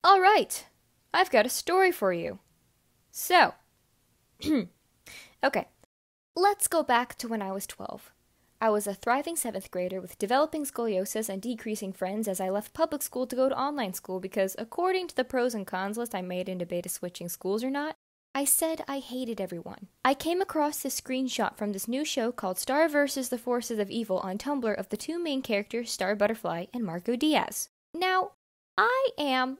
All right, I've got a story for you. So, okay, let's go back to when I was 12. I was a thriving 7th grader with developing scoliosis and decreasing friends as I left public school to go to online school because, according to the pros and cons list I made in debate of switching schools or not, I said I hated everyone. I came across this screenshot from this new show called Star vs. the Forces of Evil on Tumblr of the two main characters, Star Butterfly and Marco Diaz. Now, I am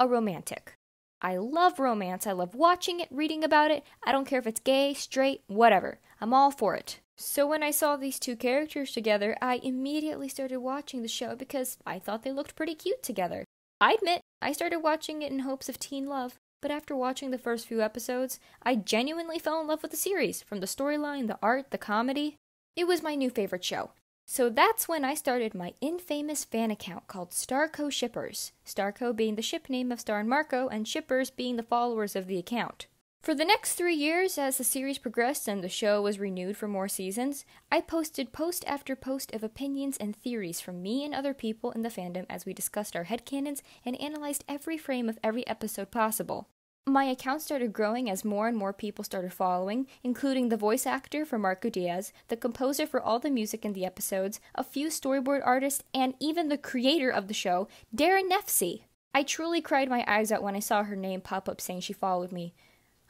a romantic. I love romance. I love watching it, reading about it. I don't care if it's gay, straight, whatever. I'm all for it. So when I saw these two characters together, I immediately started watching the show because I thought they looked pretty cute together. I admit, I started watching it in hopes of teen love, but after watching the first few episodes, I genuinely fell in love with the series, from the storyline, the art, the comedy. It was my new favorite show. So that's when I started my infamous fan account called Starco Shippers, Starco being the ship name of Star and Marco, and Shippers being the followers of the account. For the next 3 years, as the series progressed and the show was renewed for more seasons, I posted post after post of opinions and theories from me and other people in the fandom as we discussed our headcanons and analyzed every frame of every episode possible. My account started growing as more and more people started following, including the voice actor for Marco Diaz, the composer for all the music in the episodes, a few storyboard artists, and even the creator of the show, Darren Nefsey. I truly cried my eyes out when I saw her name pop up saying she followed me.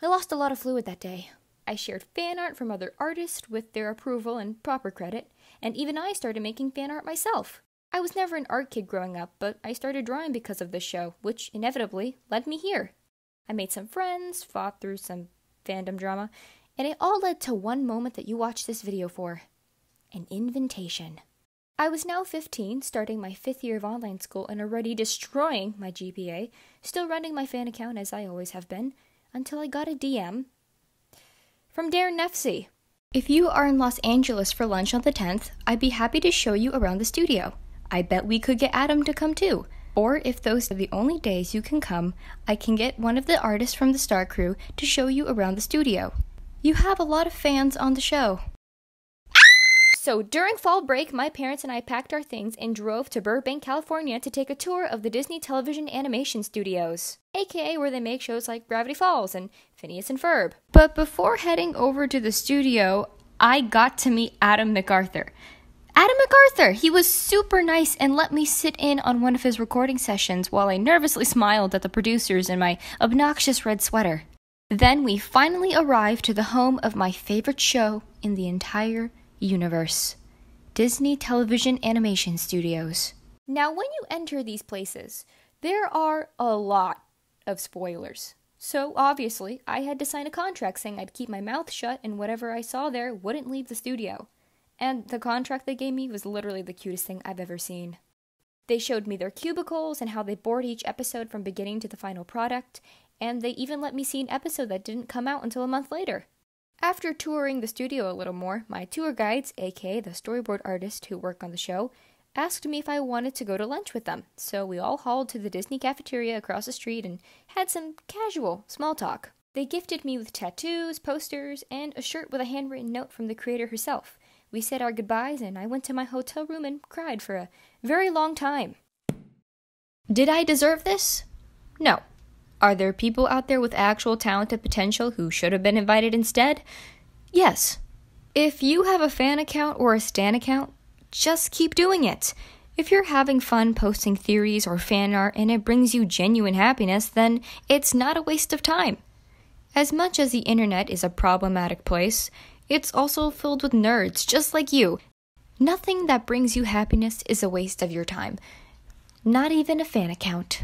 I lost a lot of fluid that day. I shared fan art from other artists with their approval and proper credit, and even I started making fan art myself. I was never an art kid growing up, but I started drawing because of this show, which inevitably led me here. I made some friends, fought through some fandom drama, and it all led to one moment that you watched this video for. An invitation. I was now 15, starting my 5th year of online school and already destroying my GPA, still running my fan account as I always have been, until I got a DM from Darren Nefsey. If you are in Los Angeles for lunch on the 10th, I'd be happy to show you around the studio. I bet we could get Adam to come too. Or if those are the only days you can come, I can get one of the artists from the Star crew to show you around the studio. You have a lot of fans on the show. So during fall break, my parents and I packed our things and drove to Burbank, California to take a tour of the Disney Television Animation Studios, aka where they make shows like Gravity Falls and Phineas and Ferb. But before heading over to the studio, I got to meet Adam MacArthur. Adam MacArthur! He was super nice and let me sit in on one of his recording sessions while I nervously smiled at the producers in my obnoxious red sweater. Then we finally arrived to the home of my favorite show in the entire universe, Disney Television Animation Studios. Now, when you enter these places, there are a lot of spoilers. So, obviously, I had to sign a contract saying I'd keep my mouth shut and whatever I saw there wouldn't leave the studio. And the contract they gave me was literally the cutest thing I've ever seen. They showed me their cubicles and how they board each episode from beginning to the final product, and they even let me see an episode that didn't come out until a month later. After touring the studio a little more, my tour guides, aka the storyboard artists who work on the show, asked me if I wanted to go to lunch with them, so we all hauled to the Disney cafeteria across the street and had some casual small talk. They gifted me with tattoos, posters, and a shirt with a handwritten note from the creator herself. We said our goodbyes, and I went to my hotel room and cried for a very long time. Did I deserve this? No. Are there people out there with actual talented potential who should have been invited instead? Yes. If you have a fan account or a stan account, just keep doing it. If you're having fun posting theories or fan art and it brings you genuine happiness, then it's not a waste of time. As much as the internet is a problematic place, it's also filled with nerds just like you. Nothing that brings you happiness is a waste of your time. Not even a fan account.